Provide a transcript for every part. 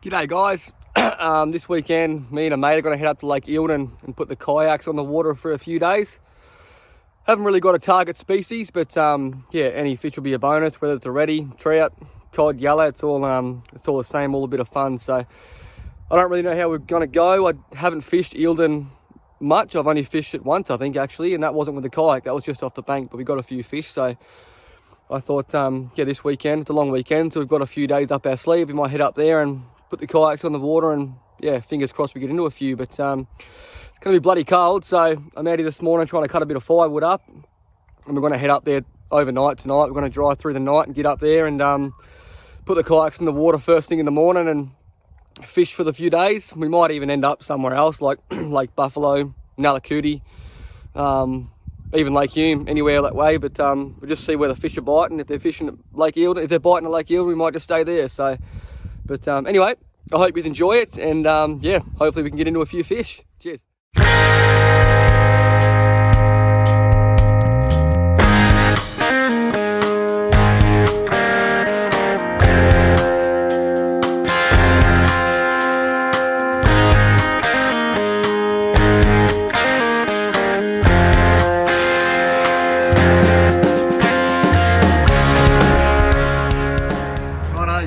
G'day guys. This weekend me and a mate are going to head up to Lake Eildon and put the kayaks on the water for a few days. Haven't really got a target species, but yeah, any fish will be a bonus, whether it's a reddy, trout, cod, yellow, it's all the same, all a bit of fun. So I don't really know how we're going to go. I haven't fished Eildon much. I've only fished it once, I think, actually, and that wasn't with the kayak, that was just off the bank, but we got a few fish. So I thought, yeah, this weekend, it's a long weekend, so we've got a few days up our sleeve. We might head up there and put the kayaks on the water, and yeah, fingers crossed we get into a few. But it's going to be bloody cold, so I'm out here this morning trying to cut a bit of firewood up, and we're going to head up there overnight tonight. We're going to drive through the night and get up there and put the kayaks in the water first thing in the morning and fish for the few days. We might even end up somewhere else, like Lake Buffalo, Nalakuti, even Lake Hume, anywhere that way. But we'll just see where the fish are biting. If they're fishing at Lake Eildon, if they're biting at Lake Eildon, we might just stay there. So, but anyway, I hope you enjoy it, and yeah, hopefully we can get into a few fish. Cheers.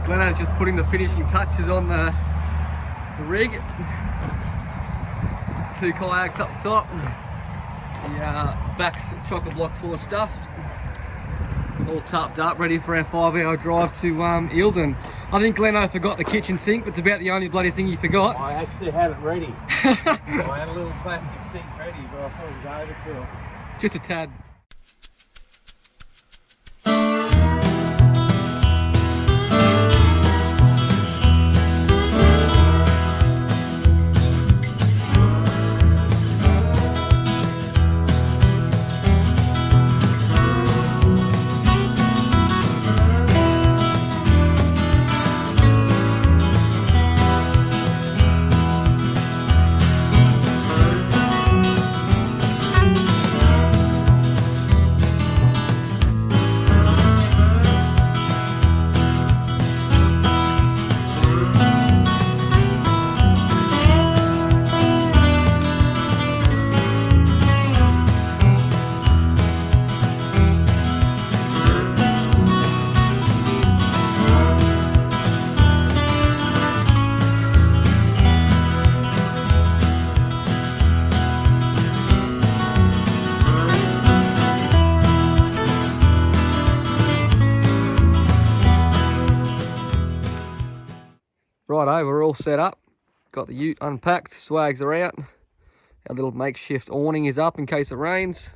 Gleno's just putting the finishing touches on the rig. 2 kayaks up top. The back's chock-a block full of stuff. All topped up, ready for our 5-hour drive to Eildon. I think Gleno forgot the kitchen sink, but it's about the only bloody thing he forgot. I actually had it ready. I had a little plastic sink ready, but I thought it was overkill. Just a tad. Righto, we're all set up. Got the ute unpacked, swags are out. Our little makeshift awning is up in case it rains.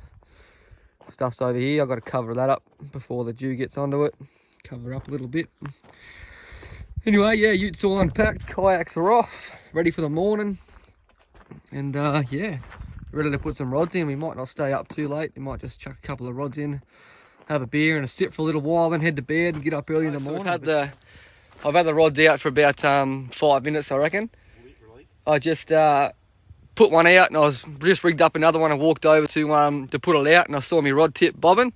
Stuff's over here, I've got to cover that up before the dew gets onto it. Cover up a little bit. Anyway, yeah, ute's all unpacked, kayaks are off, ready for the morning. And yeah, ready to put some rods in. We might not stay up too late, we might just chuck a couple of rods in, have a beer and a sit for a little while, then head to bed and get up early in the morning. I've had the rods out for about 5 minutes, I reckon. Literally. I just put one out, and I was just rigged up another one and walked over to put it out, and I saw my rod tip bobbing.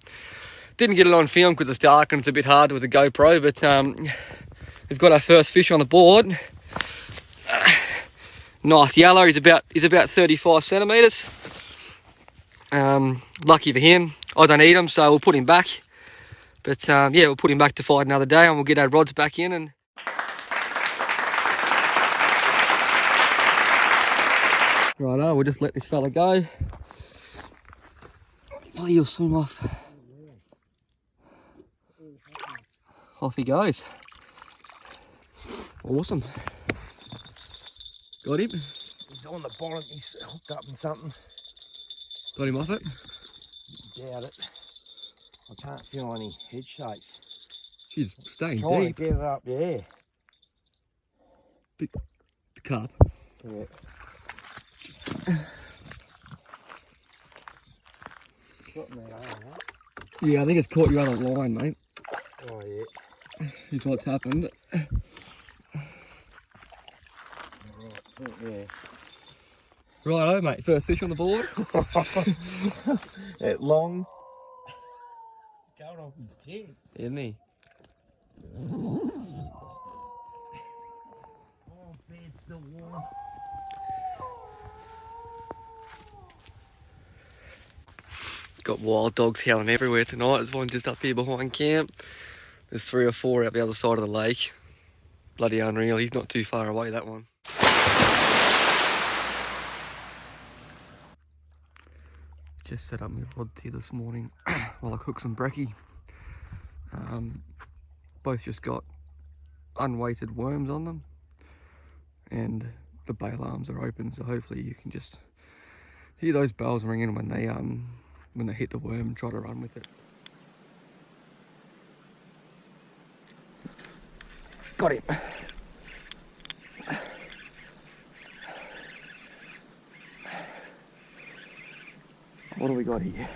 Didn't get it on film because it's dark and it's a bit hard with the GoPro, but we've got our first fish on the board. Nice yellow. He's about 35 centimetres. Lucky for him, I don't eat him, so we'll put him back. But yeah, we'll put him back to fight another day, and we'll get our rods back in. And righto, we'll just let this fella go. Oh, he'll swim off. Off he goes. Awesome. Got him. He's on the bottom, he's hooked up in something. Got him off it? Doubt it. I can't feel any head shakes. She's staying Trying deep. to get it up, yeah. Big carp. Yeah. Got in that arm, huh? Yeah, I think it's caught you on a line, mate. Oh yeah. Is what's happened. Right, yeah. Righto, mate. First fish on the board. That long. It's going off his tits. Isn't he? Oh, still warm. Got wild dogs howling everywhere tonight. There's one just up here behind camp. There's 3 or 4 out the other side of the lake. Bloody unreal. He's not too far away, that one. Just set up my rods here this morning while I cook some brekkie. Both just got unweighted worms on them, and the bail arms are open, so hopefully you can just hear those bells ringing when they hit the worm and try to run with it. Got him. What do we got here?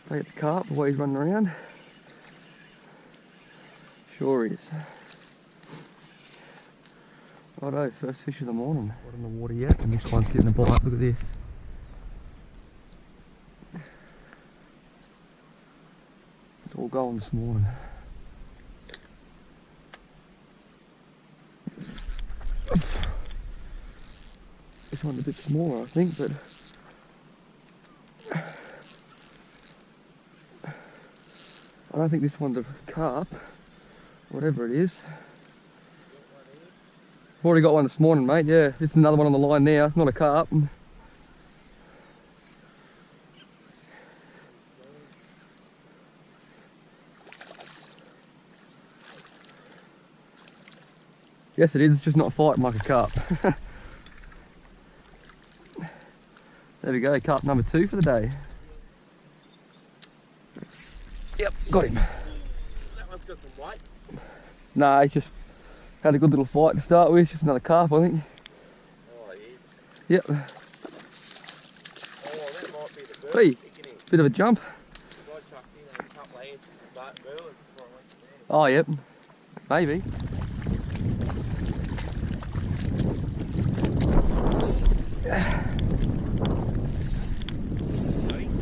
Take the carp, the way he's running around. Sure is. Righto, first fish of the morning. Not in the water yet, and this one's getting a bite. Look at this. It's all going this morning. This one's a bit smaller, I think, but I don't think this one's a carp, whatever it is. Already got one this morning, mate. Yeah, this is another one on the line now. It's not a carp. Yes, it is. It's just not fighting like a carp. There we go, carp number 2 for the day. Yep, got him. That one's got some weight. Nah, he's just had a good little fight to start with. Just another carp, I think. Oh, yeah. Yep. Oh, that might be the bird. Hey, bit of a jump. I chucked in a couple of inches of that bird before I went to bed. Oh, yep. Maybe.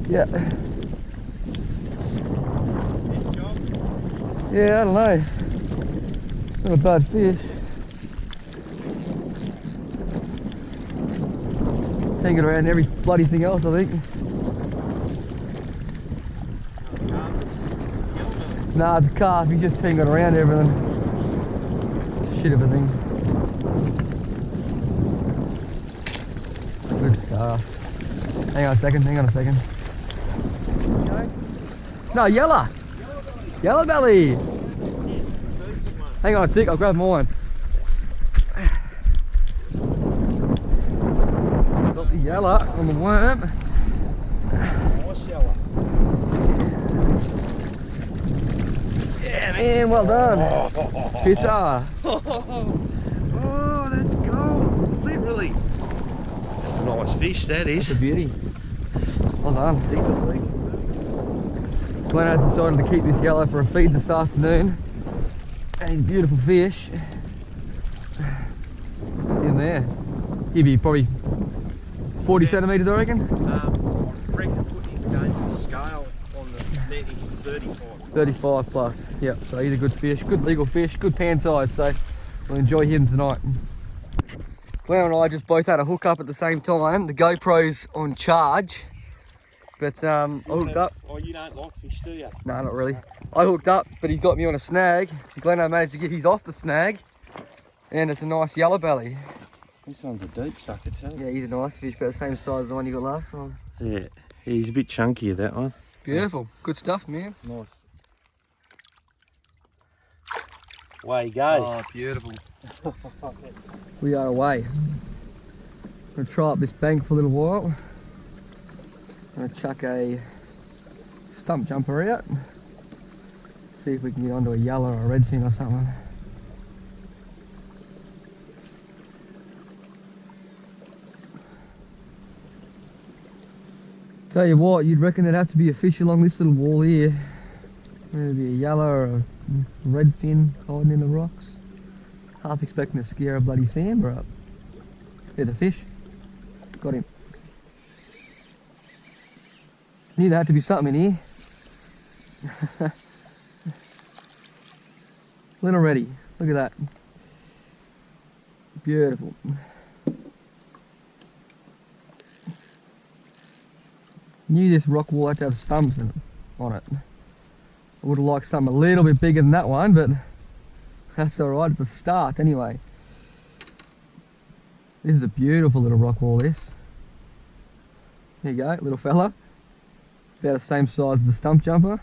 Yeah. Yeah, I don't know. Not a bad fish. Tangled around every bloody thing else, I think. Nah, it's a carp. He's just tangled around everything. Shit of a thing. Good stuff. Hang on a second. No, yellow. Yellow belly. Hang on a tick, I'll grab mine. Got the yellow on the worm. Nice yellow. Yeah, man, well done. Pissa. Oh, that's gold. Literally. That's a nice fish, that is. That's a beauty. Well done. Decent week. Glenn has decided to keep this yellow for a feed this afternoon. And he's a beautiful fish. It's in there. He'd be probably 40 centimetres, I reckon. I reckon put him against the scale on the net, he's 35. 35 plus, yep. So he's a good fish, good legal fish, good pan size, so we'll enjoy him tonight. Glenn and I just both had a hook up at the same time. The GoPro's on charge, but I hooked up. Oh, you don't like fish, do you? No, not really. I hooked up, but he got me on a snag. Glenn managed to get his off the snag, and it's a nice yellow belly. This one's a deep sucker too. Yeah, he's a nice fish, about the same size as the one you got last time. Yeah, he's a bit chunkier, that one. Beautiful, good stuff, man. Nice. Away he goes. Oh, beautiful. We are away. I'm going to try up this bank for a little while. I'm going to chuck a stump jumper out. See if we can get onto a yellow or a redfin or something. Tell you what, you'd reckon there'd have to be a fish along this little wall here. There'd be a yellow or a redfin hiding in the rocks. Half expecting to scare a bloody sambar up. There's a fish. Got him. Knew there had to be something in here. Little ready. Look at that. Beautiful. Knew this rock wall had to have stumps on it. I would have liked something a little bit bigger than that one, but that's alright, it's a start anyway. This is a beautiful little rock wall, this. There you go, little fella. About the same size as the stump jumper.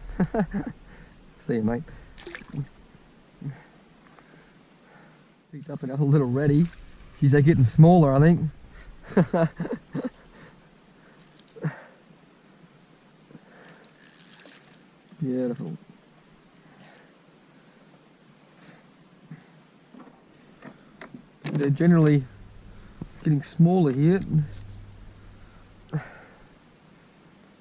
See you, mate. Picked up another little reddy. Geez, they're getting smaller, I think. Beautiful. They're generally getting smaller here.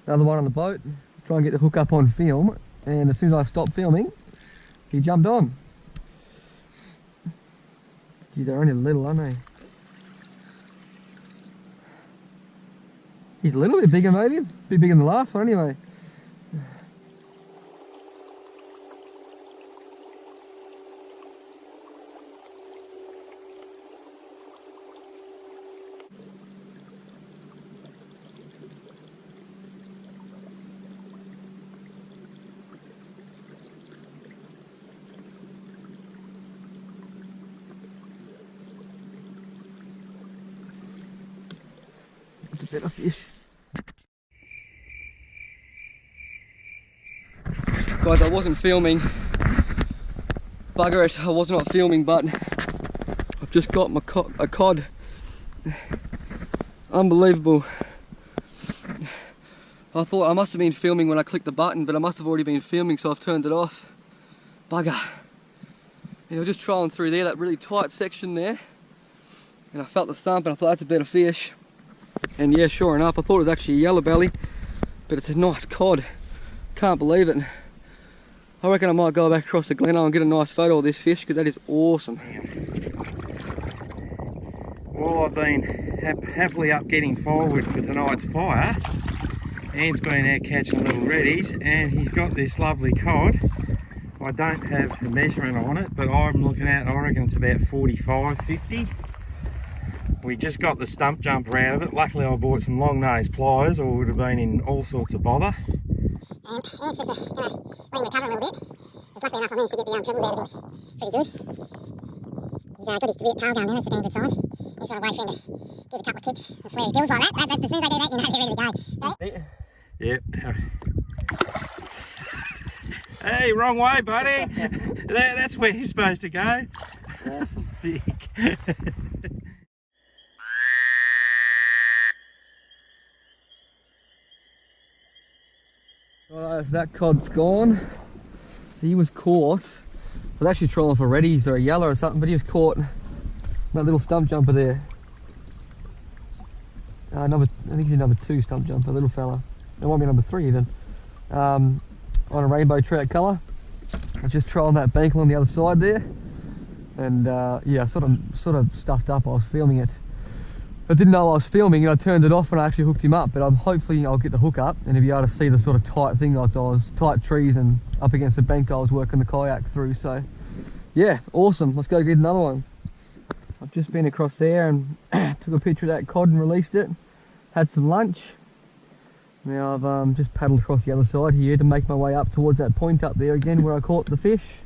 Another one on the boat. Try and get the hook up on film, and as soon as I stopped filming, he jumped on. Geez, they're only little, aren't they? He's a little bit bigger maybe. A bit bigger than the last one anyway. That's a better fish. Guys, I wasn't filming. Bugger it, I was not filming, but I've just got my a cod. Unbelievable. I thought I must have been filming when I clicked the button, but I must have already been filming, so I've turned it off. Bugger. And I was just trolling through there, that really tight section there. And I felt the thump and I thought that's a better fish. And yeah, sure enough, I thought it was actually a yellow belly, but it's a nice cod. Can't believe it. I reckon I might go back across the Gleno and get a nice photo of this fish, because that is awesome. Well, I've been happily up getting forward for tonight's fire. Ian's been out catching little reddies, and he's got this lovely cod. I don't have a measurement on it, but I'm looking at, I reckon it's about 45, 50. We just got the stump jumper out of it. Luckily I bought some long nose pliers, or we would have been in all sorts of bother. And Ian's just going to let him recover a little bit. It's lucky enough I managed to get the trebles out of him pretty good. He's got his tail going now, that's a damn good sign. Just got to wait for him to give a couple of kicks and flare his gills like that. As soon as I do that, you know they're ready to go. Ready? Yep. Hey, wrong way, buddy. That's where he's supposed to go. Awesome. Sick. Alright, that cod's gone. So he was caught. I was actually trolling for reddies or a yellow or something, but he was caught in that little stump jumper there. I think he's a number 2 stump jumper, little fella. It might be number 3 even. On a rainbow trout colour. I was just trolling that bank on the other side there. And yeah, sort of stuffed up. I was filming it. I didn't know I was filming, and I turned it off when I actually hooked him up, but hopefully I'll get the hook up and he'll be able to see the sort of tight thing I was tight trees and up against the bank I was working the kayak through. So yeah, awesome. Let's go get another one. I've just been across there and took a picture of that cod and released it. Had some lunch. Now I've just paddled across the other side here to make my way up towards that point up there again where I caught the fish.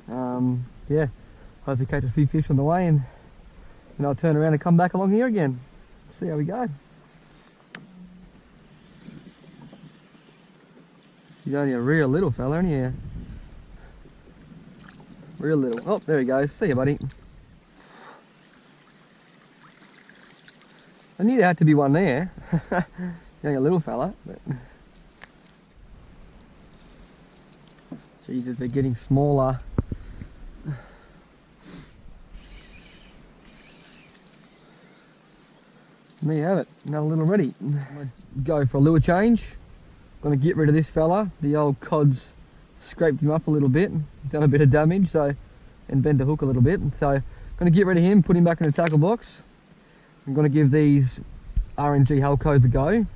Yeah, hopefully catch a few fish on the way, and I'll turn around and come back along here again. See how we go. He's only a real little fella, isn't he? Real little. Oh, there he goes. See you, buddy. I knew there had to be one there. He's only a little fella, but Jesus, they're getting smaller. And there you have it, another little reddy. I'm gonna go for a lure change. I'm gonna get rid of this fella. The old cod's scraped him up a little bit. He's done a bit of damage, and bent the hook a little bit. So I'm gonna get rid of him, put him back in the tackle box. I'm gonna give these RNG Halcos a go.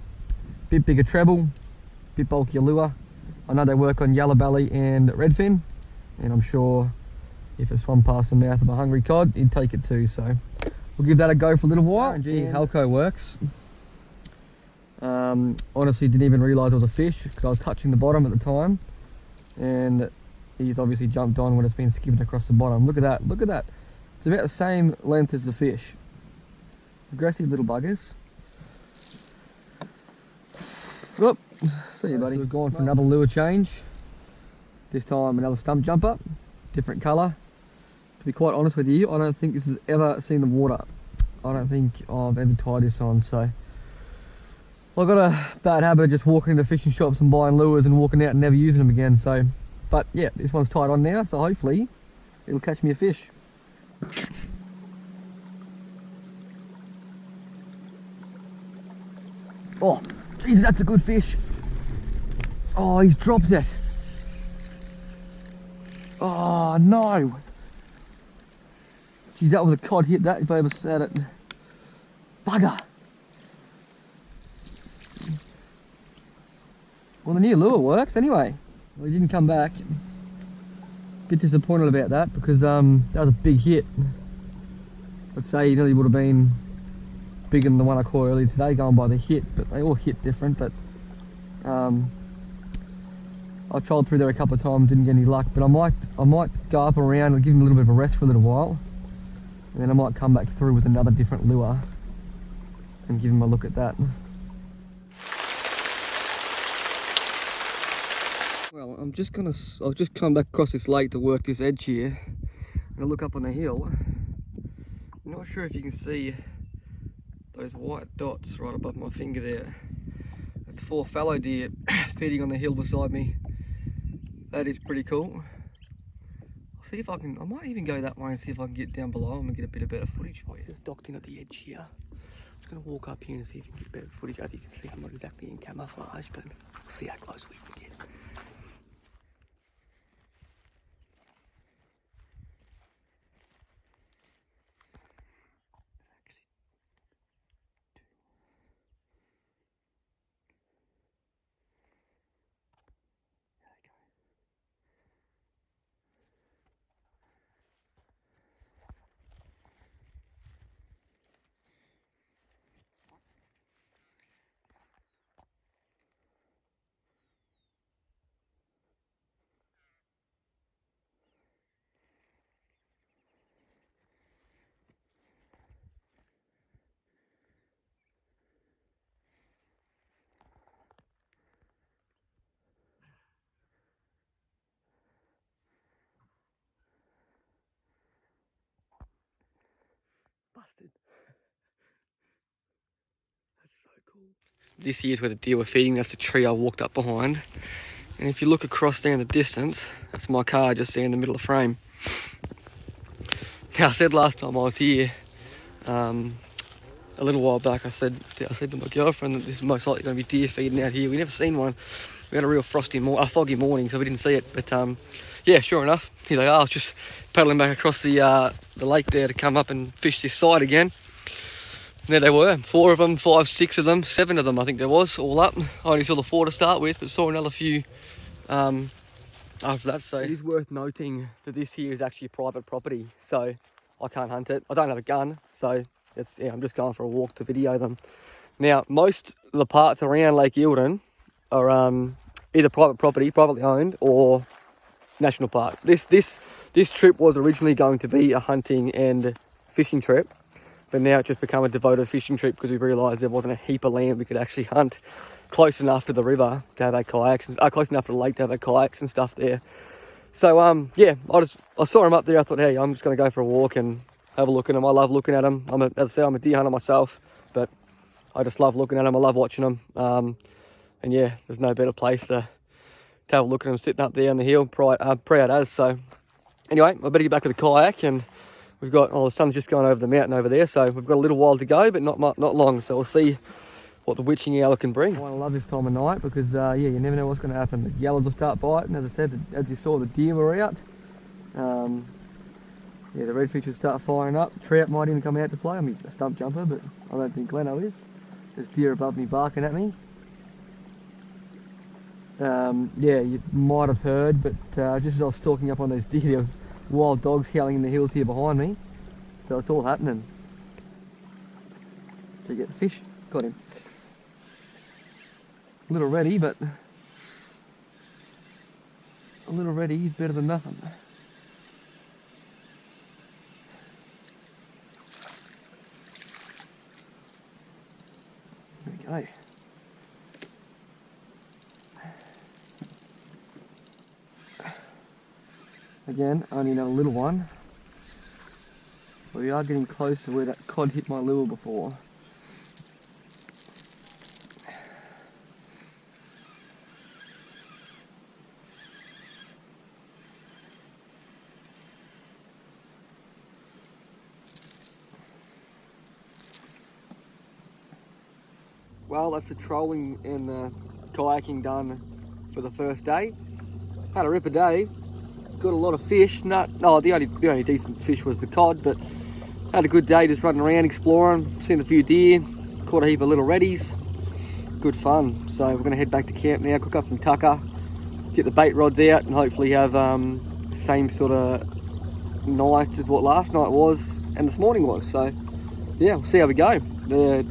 Bit bigger treble, bit bulkier lure. I know they work on yellow belly and redfin, and I'm sure if it swam past the mouth of a hungry cod, he'd take it too. So we'll give that a go for a little while. RNG Halco works. Honestly, didn't even realise it was a fish because I was touching the bottom at the time, and he's obviously jumped on when it's been skimming across the bottom. Look at that, look at that. It's about the same length as the fish. Aggressive little buggers. Whoop, see you buddy. We've gone for another lure change. This time another stump jumper, different colour. To be quite honest with you, I don't think this has ever seen the water. I don't think I've ever tied this on, so. I've got a bad habit of just walking into fishing shops and buying lures and walking out and never using them again, so. But yeah, this one's tied on now, so hopefully it'll catch me a fish. Oh, Jesus, that's a good fish. Oh, he's dropped it. Oh, no. Geez, that was a cod hit that if I ever said it. Bugger. Well, the new lure works anyway. Well, he didn't come back. Bit disappointed about that because that was a big hit. I'd say he nearly would have been bigger than the one I caught earlier today going by the hit, but they all hit different. But I tried through there a couple of times, didn't get any luck, but I might go up around and give him a little bit of a rest for a little while, and then I might come back through with another different lure and give him a look at that. Well, I've just come back across this lake to work this edge here, and I look up on the hill. I'm not sure if you can see those white dots right above my finger there. That's 4 fallow deer feeding on the hill beside me. That is pretty cool. I'll see if I might even go that way and see if I can get down below them and get a bit of better footage for you. Just docked in at the edge here. I'm just going to walk up here and see if you can get better footage. As you can see, I'm not exactly in camouflage, but we'll see how close we can get. Busted. That's so cool. This here's where the deer were feeding. That's the tree I walked up behind. And if you look across there in the distance, that's my car just there in the middle of the frame. Now I said last time I was here, a little while back, I said to my girlfriend that this is most likely going to be deer feeding out here. We never seen one. We had a real foggy morning, so we didn't see it. But yeah, sure enough, here they are. I was just paddling back across the lake there to come up and fish this side again. And there they were, 4 of them, 5, 6 of them, 7 of them I think there was, all up. I only saw the 4 to start with, but saw another few after that. So it is worth noting that this here is actually private property, so I can't hunt it. I don't have a gun, so I'm just going for a walk to video them. Now, most of the parts around Lake Eildon are either private property, privately owned, or national park. This trip was originally going to be a hunting and fishing trip, but now it's just become a devoted fishing trip because we realised there wasn't a heap of land we could actually hunt close enough to the river to have our kayaks, close enough to the lake to have our kayaks and stuff there. So yeah, I saw him up there. I thought, hey, I'm just going to go for a walk and have a look at them. I love looking at them. As I say, I'm a deer hunter myself, but I just love looking at them. I love watching them. And yeah, there's no better place to have a look at them sitting up there on the hill, proud as. So anyway, I better get back to the kayak, and we've got, the sun's just going over the mountain over there, so we've got a little while to go, but not long. So we'll see what the witching hour can bring. I love this time of night because yeah, you never know what's going to happen. The yellows will start biting. As I said, as you saw, the deer were out. Yeah, the redfish will start firing up. Trout might even come out to play. I'm a stump jumper, but I don't think Leno is. There's deer above me barking at me. Yeah, you might have heard, but just as I was stalking up on those deer, wild dogs howling in the hills here behind me. So it's all happening. Did you get the fish? Got him. A little ready, but a little ready is better than nothing. There we go. Again, only another little one. But we are getting close to where that cod hit my lure before. Well, that's the trolling and the kayaking done for the first day. Had a ripper day. Got a lot of fish. The only decent fish was the cod, but had a good day just running around exploring, seen a few deer, caught a heap of little reddies. Good fun. So we're going to head back to camp now, cook up some tucker, get the bait rods out, and hopefully have same sort of night as what last night was and this morning was. So yeah, we'll see how we go. The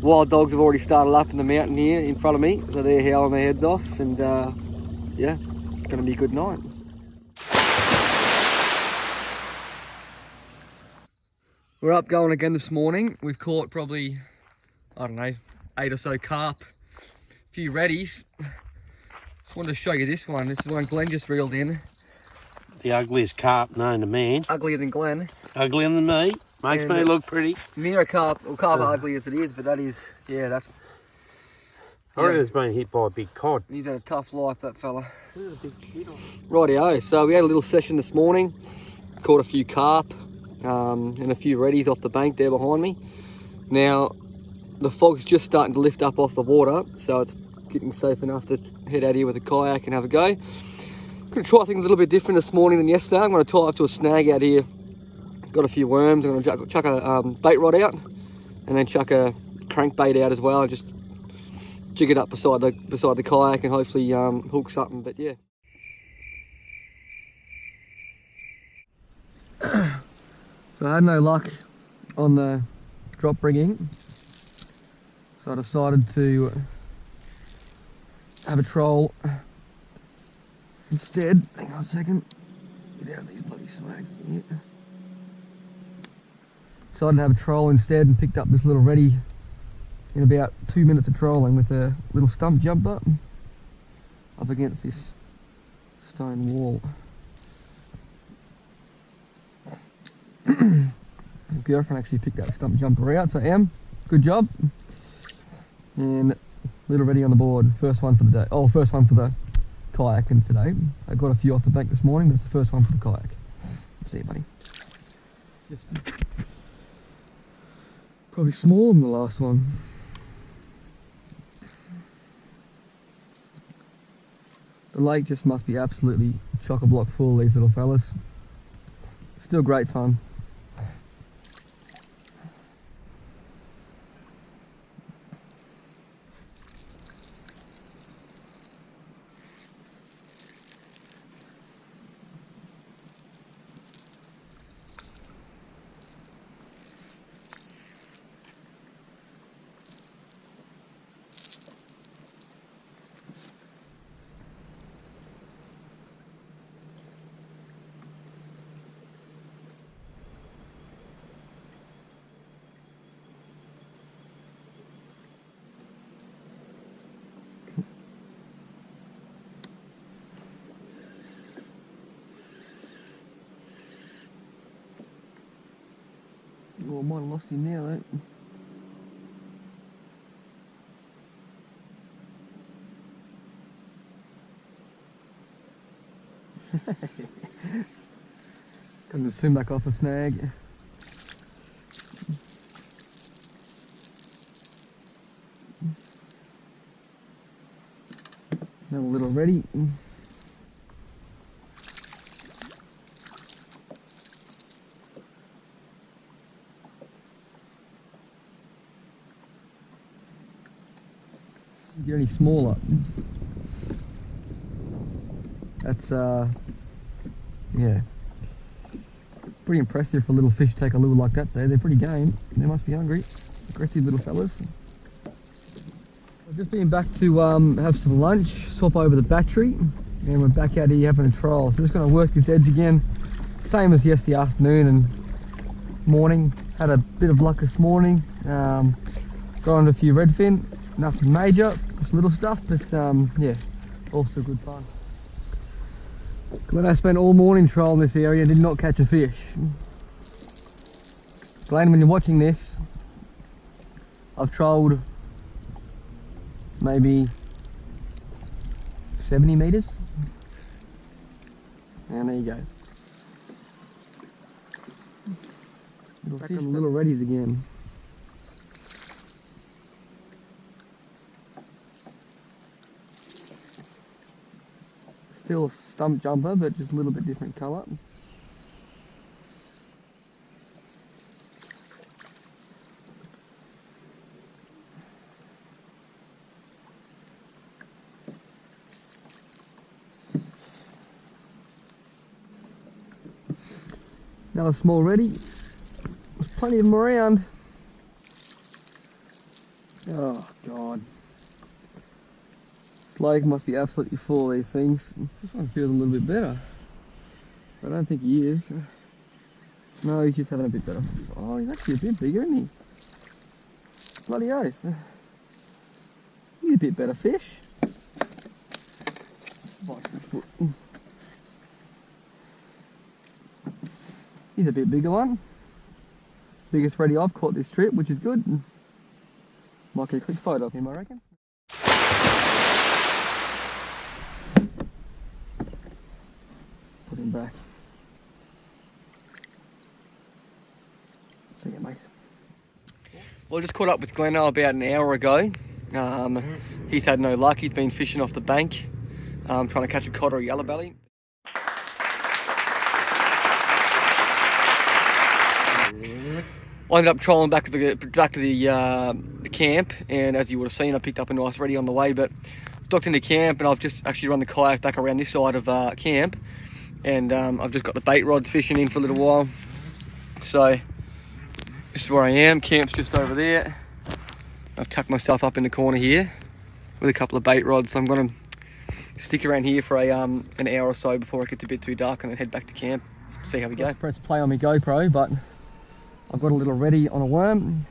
wild dogs have already started up in the mountain here in front of me, so they're howling their heads off, and yeah, it's going to be a good night. We're up going again this morning. We've caught probably, I don't know, 8 or so carp, a few reddies. Just wanted to show you this one. This is one Glenn just reeled in. The ugliest carp known to man. Uglier than Glenn. Uglier than me. Makes me look pretty. Near a carp, well, carp ugly as it is, but that is, yeah, that's... I reckon it's been hit by a big cod. He's had a tough life, that fella. Look at the big shit on. Rightio, so we had a little session this morning. Caught a few carp. And a few reddies off the bank there behind me. Now, the fog's just starting to lift up off the water, so it's getting safe enough to head out here with a kayak and have a go. Gonna try things a little bit different this morning than yesterday. I'm gonna tie up to a snag out here. Got a few worms. I'm gonna chuck a bait rod out, and then chuck a crankbait out as well. Just jig it up beside the kayak and hopefully hook something. But yeah. So I had no luck on the drop rigging, so I decided to have a troll instead. Hang on a second, get out of these bloody smokes here. Decided to have a troll instead and picked up this little reddy in about 2 minutes of trolling with a little stump jumper up against this stone wall. His girlfriend actually picked that stump jumper out, so Em, good job. And little ready on the board, first one for the day. Oh, first one for the kayak and today. I got a few off the bank this morning, but it's the first one for the kayak. See you, buddy. Probably smaller than the last one. The lake just must be absolutely chock-a-block full of these little fellas. Still great fun. Oh, I might have lost him now though. Going to swim back off the snag. Another little ready. Get any smaller. That's yeah. Pretty impressive for a little fish to take a lure like that there. They're pretty game. They must be hungry. Aggressive little fellas. I've just been back to have some lunch, swap over the battery, and we're back out here having a trial. So we're just going to work this edge again, same as yesterday afternoon and morning. Had a bit of luck this morning. Got on a few redfin, nothing major, just little stuff, but yeah, all still good fun. Glenn, I spent all morning trolling this area and did not catch a fish. Glenn, when you're watching this, I've trolled maybe 70 metres. And there you go. Back on the little reddies again. Still a stump jumper, but just a little bit different colour. Another small reddy. There's plenty of them around. Oh God. This lake must be absolutely full of these things. This one feels a little bit better. I don't think he is. No, he's just having a bit better. Oh, he's actually a bit bigger, isn't he? Bloody oath. He's a bit better fish. Bites my foot. He's a bit bigger one. Biggest reddy I've caught this trip, which is good. Might get a quick photo of him, I reckon. Put him back. See you, mate. Well, I just caught up with Gleno about an hour ago. He's had no luck. He's been fishing off the bank, trying to catch a cod or a yellow belly. I ended up trolling back to the camp, and as you would have seen, I picked up a nice reddy on the way. But docked into camp, and I've just actually run the kayak back around this side of camp, and I've just got the bait rods fishing in for a little while. So this is where I am. Camp's just over there. I've tucked myself up in the corner here with a couple of bait rods. So I'm going to stick around here for an hour or so before it gets a bit too dark, and then head back to camp. See how we go. Press play on my GoPro, but I've got a little reddy on a worm.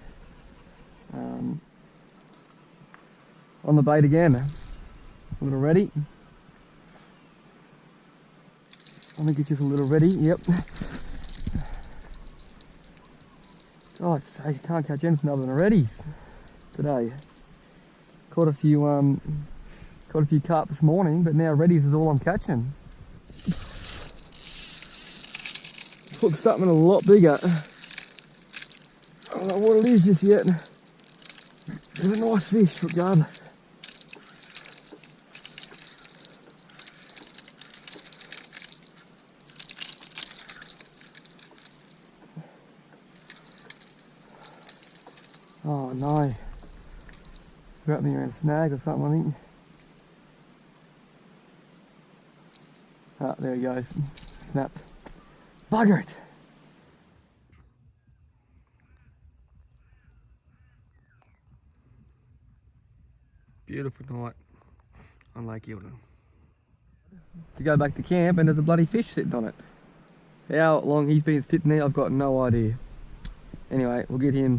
On the bait again. A little reddy. I think it's just a little reddy, yep. God sake, I can't catch anything other than reddies today. Caught a few carp this morning, but now reddies is all I'm catching. Hooked something a lot bigger. I don't know what it is just yet. It's a nice fish regardless. Oh no. Wrapped me around a snag or something, I think. Ah, there he goes. Snapped. Bugger it! Beautiful night on Lake Eildon. To go back to camp and there's a bloody fish sitting on it. How long he's been sitting there, I've got no idea. Anyway, we'll get the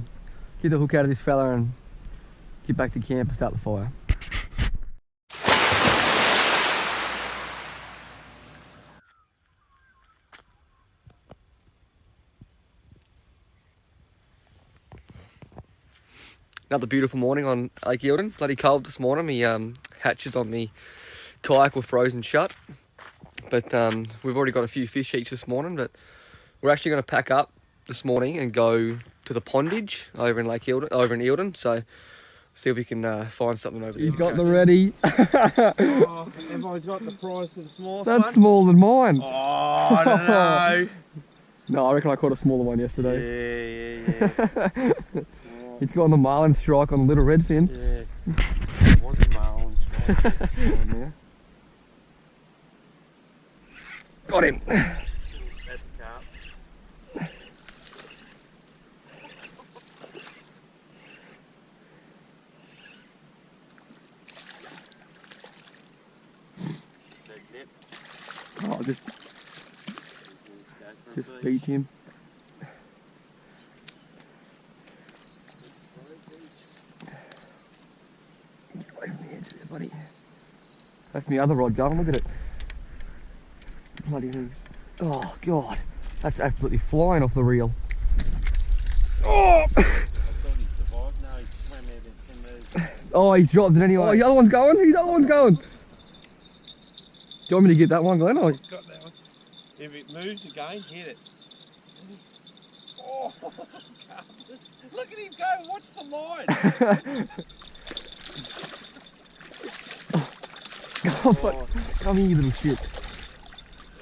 hook out of this fella and get back to camp and start the fire. Another beautiful morning on Lake Eildon. Bloody cold this morning. My hatches on me kayak were frozen shut. But we've already got a few fish each this morning. But we're actually going to pack up this morning and go to the pondage over in Lake Eildon, over in Eildon. So see if we can find something over there. He's got the reddy. Oh, have I got the prize of the smallest one? That's smaller than mine. Oh, I don't know. No, I reckon I caught a smaller one yesterday. Yeah. He's got on the marlin strike on the little redfin. Yeah. It was a marlin strike. Got him. That's a carp. just beat him. Get away from the edge there, buddy. That's my other rod going, look at it. Bloody things. Oh god, that's absolutely flying off the reel. Oh! Oh, he dropped it anyway. Oh, the other one's going. The other one's going. Do you want me to get that one, Glenn? Or? Got that one. If it moves again, hit it. Oh, look at him go. Watch the line. Oh, but come here, you little shit.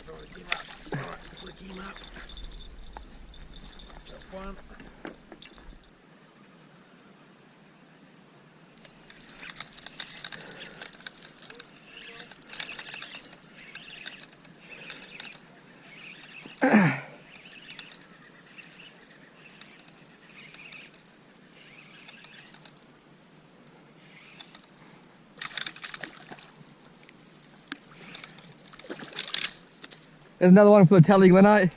Alright, give up. Alright, flick him up. Got one. There's another one for the tally, Glen, eh?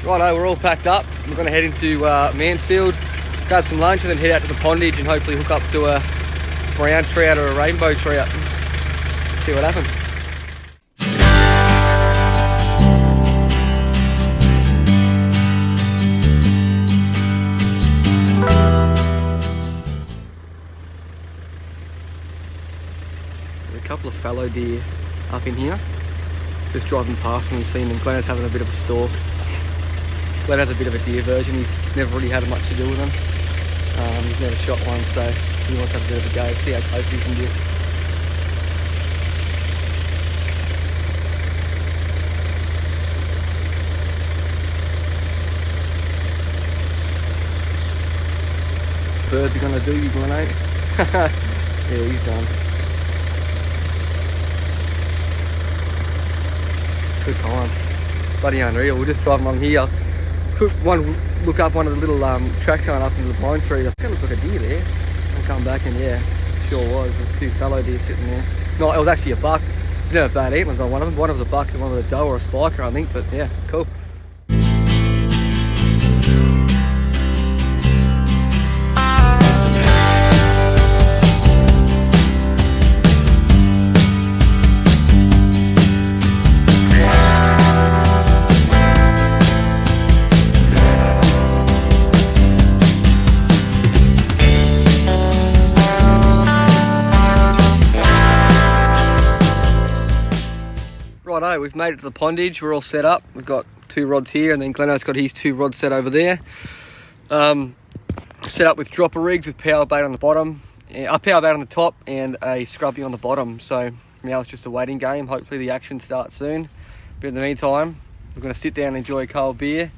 Righto, we're all packed up. We're going to head into Mansfield, grab some lunch and then head out to the pondage and hopefully hook up to a brown trout or a rainbow trout. See what happens. There's a couple of fallow deer up in here. Just driving past them, we've seen them. Glen's having a bit of a stalk. Glen has a bit of a deer version. He's never really had much to do with them. He's never shot one, so he wants to have a bit of a go, see how close he can get. Birds are gonna do you, Glen, eh? Yeah, he's done. Good times. Bloody unreal. We're just driving along here. Took one look up one of the little tracks going up into the pine tree. I think it looked like a deer there. I come back and yeah, sure was. There's two fallow deer sitting there. No, it was actually a buck. There's never bad antlers on one of them. One was a buck and one was a doe or a spiker, I think. But yeah, cool. Righto, we've made it to the pondage. We're all set up. We've got two rods here and then Gleno's got his two rods set over there. Set up with dropper rigs with power bait on the bottom, a power bait on the top and a scrubby on the bottom. So now it's just a waiting game. Hopefully the action starts soon. But in the meantime, we're going to sit down and enjoy a cold beer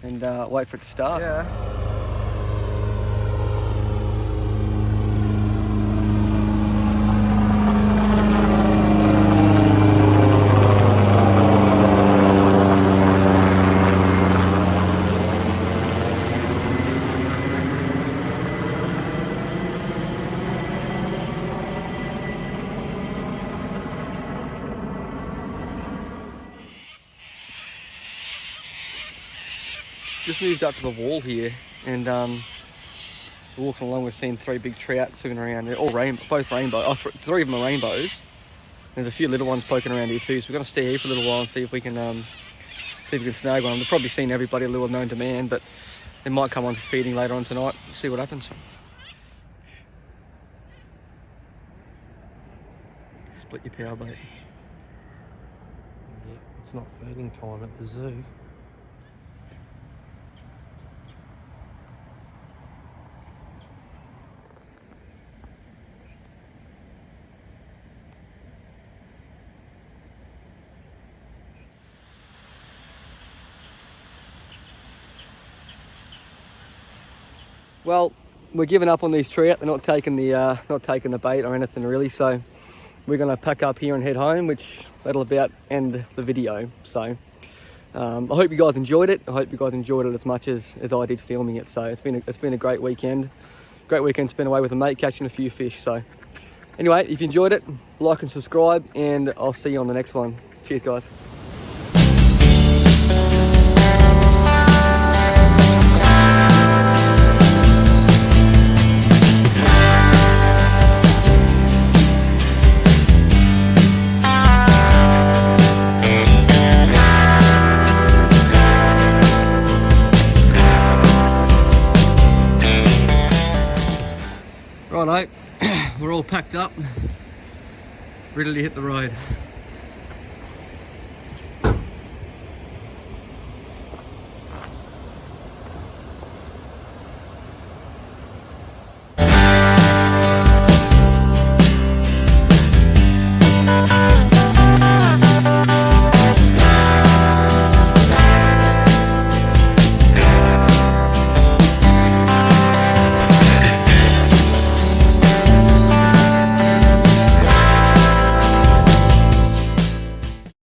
and wait for it to start. Yeah. Just moved up to the wall here and walking along, we've seen three big trout swimming around. They're all both rainbow. Oh, three of them are rainbows. There's a few little ones poking around here too, so we're going to stay here for a little while and see if we can snag one. They've probably seen everybody a lure known to man, but they might come on for feeding later on tonight. See what happens. Split your power bait. Yeah, it's not feeding time at the zoo. Well, we're giving up on these trout. They're not taking the bait or anything really. So we're going to pack up here and head home, which that'll about end the video. So I hope you guys enjoyed it. I hope you guys enjoyed it as much as I did filming it. So it's been a great weekend. great weekend spent away with a mate catching a few fish. So anyway, if you enjoyed it, like and subscribe, and I'll see you on the next one. Cheers, guys. Righto, we're all packed up, ready to hit the road.